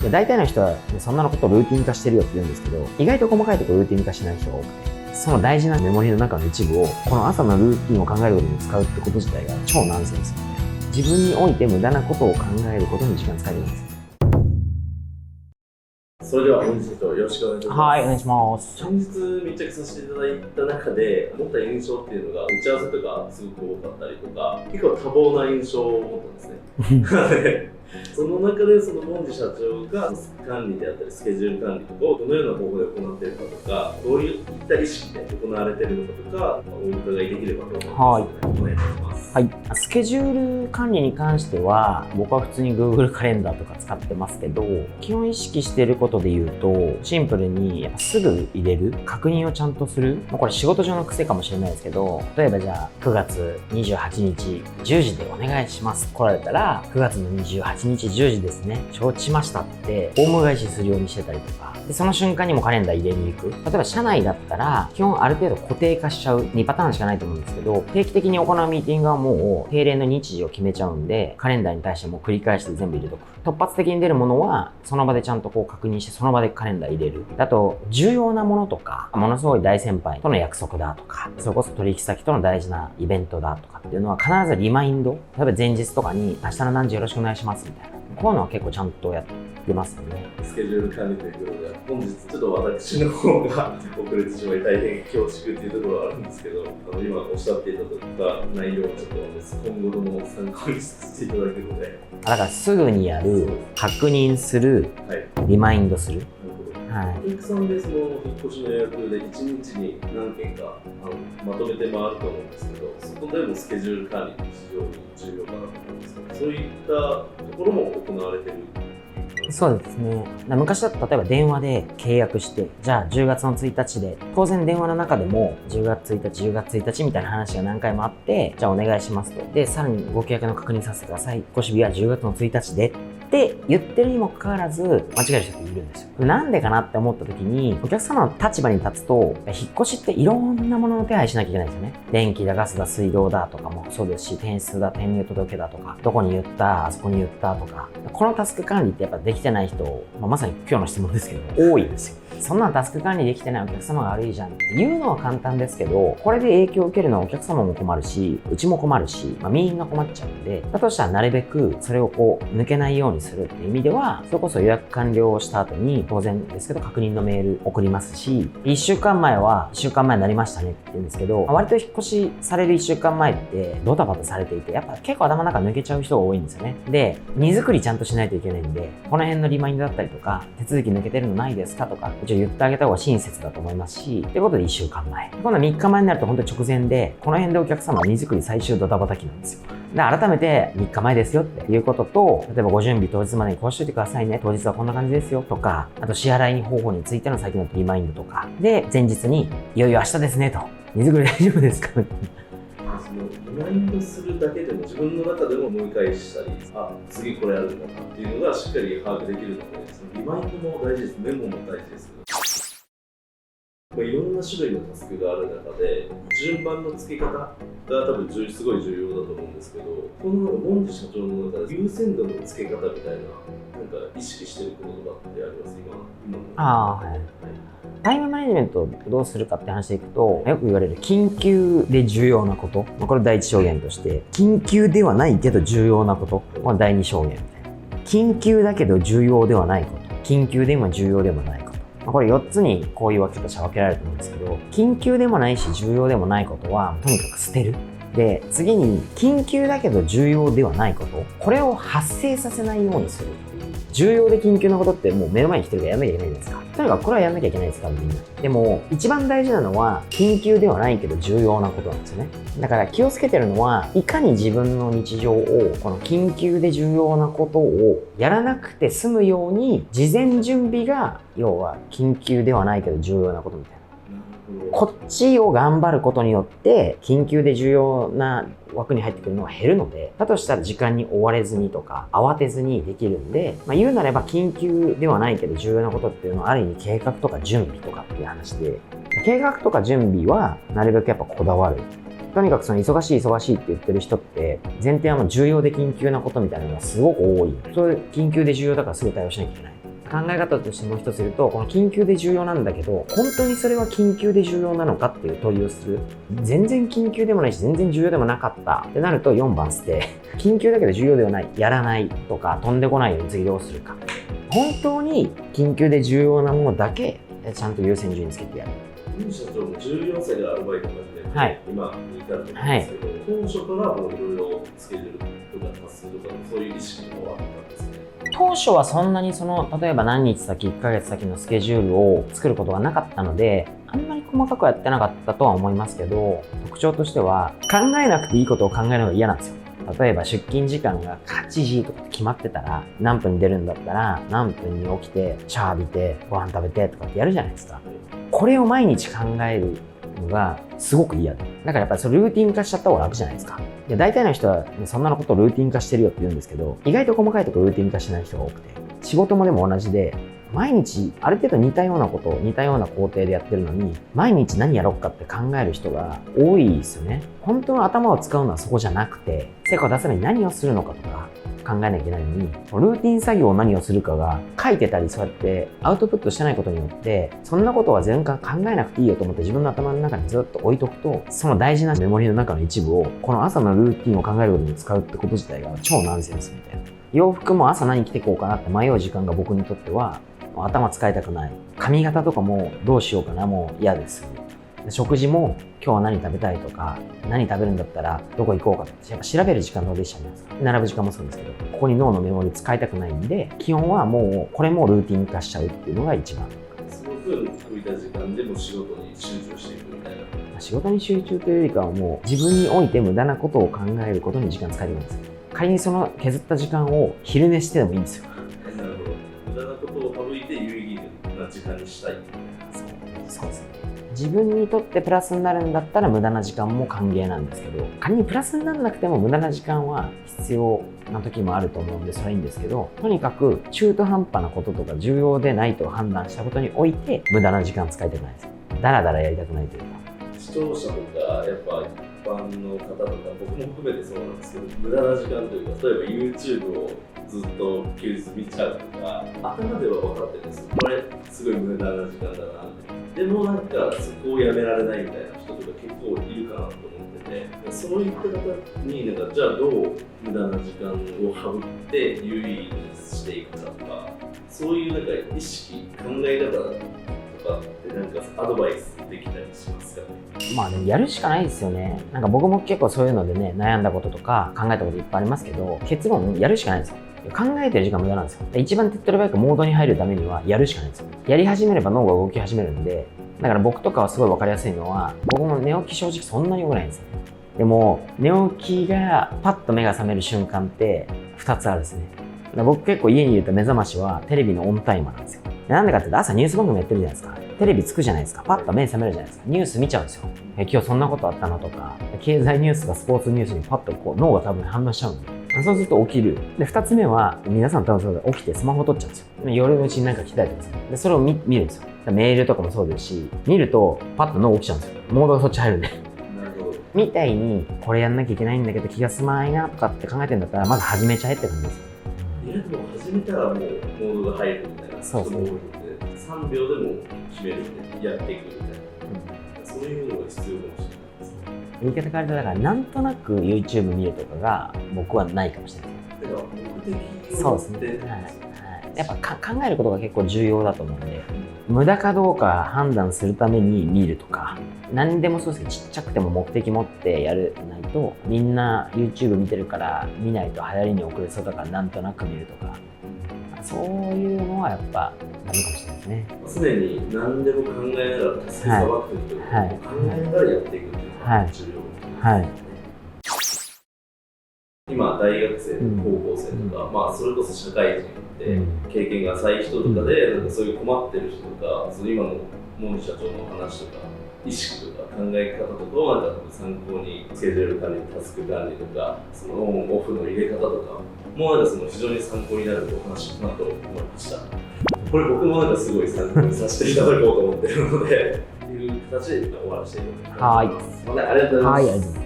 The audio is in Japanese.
で大体の人は、ね、そんなのことをルーティン化してるよって言うんですけど、意外と細かいところルーティン化しない人が多くて、その大事なメモリの中の一部をこの朝のルーティンを考えることに使うってこと自体が超ナンセンスで、自分において無駄なことを考えることに時間使えるんです。それでは本日よろしくお願いします。はい、お願いします。先日密着させていただいた中で持った印象っていうのが、打ち合わせとかすごく多かったりとか、結構多忙な印象を持ったんですね。その中でそのモンジ社長がタスク管理であったりスケジュール管理とかをどのような方法で行っているかとか、どういった意識で行われているのかとか、お伺いできればと思いますので、お願いします。はい、スケジュール管理に関しては僕は普通に Google カレンダーとか使ってますけど、基本意識していることで言うとシンプルにすぐ入れる、確認をちゃんとする。これ仕事上の癖かもしれないですけど、例えばじゃあ9月28日10時でお願いします来られたら、9月の28日10時ですね、承知しましたってオウム返しするようにしてたりとかで、その瞬間にもカレンダー入れに行く。例えば社内だったら基本ある程度固定化しちゃう2パターンしかないと思うんですけど、定期的に行うミーティングはもう定例の日時を決めちゃうんで、カレンダーに対しても繰り返して全部入れとく。突発的に出るものはその場でちゃんとこう確認して、その場でカレンダー入れる。あと重要なものとか、ものすごい大先輩との約束だとか、それこそ取引先との大事なイベントだとかっていうのは必ずリマインド、例えば前日とかに明日の何時よろしくお願いしますみたいな、こういうのは結構ちゃんとやってますよね。スケジュール管理ということで、本日ちょっと私の方が遅れてしまい大変恐縮というところはあるんですけど、今おっしゃっていただいた内容をちょっと今後の参考にさせていただくので、だからすぐにやる、確認する、はい、リマインドする。はい、お客さんでその引っ越しの予約で1日に何件かまとめて回ると思うんですけど、そこでもスケジュール管理って非常に重要かなと思うんですけど、そういったところも行われている。そうですね。昔だと例えば電話で契約して、じゃあ10月の1日で、当然電話の中でも10月1日、10月1日みたいな話が何回もあって、じゃあお願いしますと。で、さらにご契約の確認させてください。引っ越し日は10月の1日でって言ってるにもかかわらず間違える人っているんですよ。なんでかなって思った時に、お客様の立場に立つと、引っ越しっていろんなものの手配しなきゃいけないんですよね。電気だ、ガスだ、水道だとかもそうですし、転出だ、転入届だとか、どこに言った、あそこに言ったとか、このタスク管理ってやっぱできてない人、まさに今日の質問ですけど、多いんですよ。そんなタスク管理できてないお客様が悪いじゃんって言うのは簡単ですけど、これで影響を受けるのはお客様も困るし、うちも困るし、みんな困っちゃうんで、だとしたらなるべくそれをこう抜けないようにするっていう意味では、それこそ予約完了した後に当然ですけど確認のメール送りますし、1週間前は1週間前になりましたねって言うんですけど、割と引っ越しされる1週間前ってドタバタされていて、やっぱ結構頭の中抜けちゃう人が多いんですよね。で、荷造りちゃんとしないといけないんで、この辺のリマインドだったりとか、手続き抜けてるのないですかとか、一応言ってあげた方が親切だと思いますし、ということで1週間前。今度は3日前になると本当に直前で、この辺でお客様は荷造り最終ドタバタ期なんですよ。で、改めて3日前ですよっていうことと、例えばご準備当日までにこうしといてくださいね。当日はこんな感じですよとか、あと支払い方法についての先のリマインドとか。で、前日にいよいよ明日ですねと。荷造り大丈夫ですかそのリマインドするだけでも自分の中でも思い返したり、次これやるんだなっていうのがしっかり把握できるので、そのリマインドも大事です、メモも大事です。いろんな種類のタスクがある中で、順番の付け方が多分すごい重要だと思うんですけど、このモンジ社長の中で優先度の付け方みたいな、なんか意識してることとかってあります今の。はい。タイムマネジメントをどうするかって話でいくと、よく言われる緊急で重要なこと、これ第一証言として、緊急ではないけど重要なこと、これ第二証言みたいな。緊急だけど重要ではないこと、緊急でも重要でもないこと。これ4つにこういう分け方は分けられると思うんですけど、緊急でもないし重要でもないことはとにかく捨てる。で、次に緊急だけど重要ではないこと、これを発生させないようにする。重要で緊急なことってもう目の前に来てるからやんなきゃいけないじゃないですか。とにかくこれはやんなきゃいけないですからみんな。でも一番大事なのは緊急ではないけど重要なことなんですよね。だから気をつけてるのはいかに自分の日常をこの緊急で重要なことをやらなくて済むように事前準備が、要は緊急ではないけど重要なことみたいな。こっちを頑張ることによって緊急で重要な枠に入ってくるのが減るので、だとしたら時間に追われずにとか慌てずにできるんで、言うなれば緊急ではないけど重要なことっていうのはある意味計画とか準備とかっていう話で、計画とか準備はなるべくやっぱこだわる。とにかくその忙しいって言ってる人って前提はもう重要で緊急なことみたいなのがすごく多い。それ緊急で重要だからすぐ対応しなきゃいけない。考え方としてもう一つ言うと、この緊急で重要なんだけど、本当にそれは緊急で重要なのかっていう問いをする。全然緊急でもないし、全然重要でもなかったってなると4番捨て。緊急だけど重要ではない、やらないとか、飛んでこないように次どうするか。本当に緊急で重要なものだけちゃんと優先順位つけてやる。社長も14歳でアルバイトを始めて、はい、今に至ると思うんですけど、当初からもういろいろスケジュールとかタスクとかそういう意識もあったんですね。当初はそんなに例えば何日先、1ヶ月先のスケジュールを作ることがなかったので、あんまり細かくはやってなかったとは思いますけど、特徴としては考えなくていいことを考えるのが嫌なんですよ。例えば出勤時間が8時とか決まってたら、何分に出るんだったら何分に起きてシャワー浴びてご飯食べてとかってやるじゃないですか。これを毎日考えるのがすごく嫌で、だからやっぱりそれルーティン化しちゃった方が楽じゃないですか。で、大体の人は、ね、そんなことルーティン化してるよって言うんですけど、意外と細かいところルーティン化してない人が多くて、仕事もでも同じで、毎日ある程度似たようなことを似たような工程でやってるのに、毎日何やろうかって考える人が多いですよね。本当の頭を使うのはそこじゃなくて、成果を出すために何をするのかとか考えなきゃいけないのに、ルーティン作業を何をするかが書いてたり、そうやってアウトプットしてないことによって、そんなことは全然考えなくていいよと思って自分の頭の中にずっと置いとくと、その大事なメモリの中の一部をこの朝のルーティンを考えることに使うってこと自体が超ナンセンスみたいな。洋服も朝何着てこうかなって迷う時間が僕にとっては頭使いたくない。髪型とかもどうしようかなもう嫌です。食事も今日は何食べたいとか、何食べるんだったらどこ行こうかってやっぱ調べる時間のでしたじゃないですか。並ぶ時間もそうですけど、ここに脳のメモリ使いたくないんで、基本はもうこれもルーティン化しちゃうっていうのが一番。その分浮いた時間でも仕事に集中していくみたいな。仕事に集中というよりかはもう自分において無駄なことを考えることに時間使えるんですよ。仮にその削った時間を昼寝してでもいいんですよ。なるほど。無駄なことを省いて有意義な時間にしたい。そうですね。自分にとってプラスになるんだったら無駄な時間も歓迎なんですけど、仮にプラスにならなくても無駄な時間は必要な時もあると思うんでそれはいいんですけど、とにかく中途半端なこととか重要でないと判断したことにおいて無駄な時間使いたくないです。だらだらやりたくないというか。視聴者とかやっぱ一般の方とか僕も含めてそうなんですけど、無駄な時間というか、例えば YouTube をずっと休日見ちゃうとか、頭では分かってるんですよ。これすごい無駄な時間だなって。でもなんかそこをやめられないみたいな人とか結構いるかなと思ってて、そういった方になんかじゃあどう無駄な時間を省って有意義にしていくかとか、そういうなんか意識、考え方とかってなんかアドバイスできたりしますかね。まあでもやるしかないですよね。なんか僕も結構そういうのでね、悩んだこととか考えたこといっぱいありますけど、結論やるしかないんですよ。考えてる時間無駄なんですよ。一番手っ取り早くモードに入るためにはやるしかないんですよ。やり始めれば脳が動き始めるんで、だから僕とかはすごい分かりやすいのは、僕も寝起き正直そんなに良くないんですよ。でも寝起きがパッと目が覚める瞬間って2つあるんですね。だから僕結構家にいると目覚ましはテレビのオンタイマーなんですよ。なんでかっていうと朝ニュース番組やってるじゃないですか。テレビつくじゃないですか。パッと目覚めるじゃないですか。ニュース見ちゃうんですよ。今日そんなことあったのとか、経済ニュースとかスポーツニュースにパッとこう脳が多分反応しちゃうんで。そうすると起きる。で、2つ目は皆さん多分そうで起きてスマホ撮っちゃうんですよ。夜のうちになんか来たりとかする。で、それを見るんですよ。メールとかもそうですし、見るとパッと脳起きちゃうんですよ。モードがそっち入るんで。なるほど。みたいにこれやんなきゃいけないんだけど気が済まないなとかって考えてるんだったらまず始めちゃえって感じですよ。いやでも始めたらもうモードが入るみたいな人も多いので、3秒でも決めるんでやっていくみたいな、そういうのが必要かもしれないですね。言い方変わるとだからなんとなく YouTube 見るとかが僕はないかもしれない。だから目的そうですね。やっぱ考えることが結構重要だと思うんで、無駄かどうか判断するために見るとか、何でもそうですけどちっちゃくても目的持ってやるないと、みんな YouTube 見てるから見ないと流行りに遅れそうだからなんとなく見るとか、そういうのはやっぱダメかもしれないですね。常に何でも考えながら手さばくというか、考えながらやっていくっていうのが重要ですね。はい。今大学生とか高校生とか、まあそれこそ社会人で経験が浅い人とかで、なんかそういう困ってる人とか、その今のモン社長の話とか意識とか考え方とかをなんか参考にスケジュール管理、タスク管理とか、そのオンオフの入れ方とかもなんかその非常に参考になるお話かなと思いました。これ僕もなんかすごい参考にさせていただこうと思っているので、っていう形で終わらせていただきます。はい。ありがとうございます。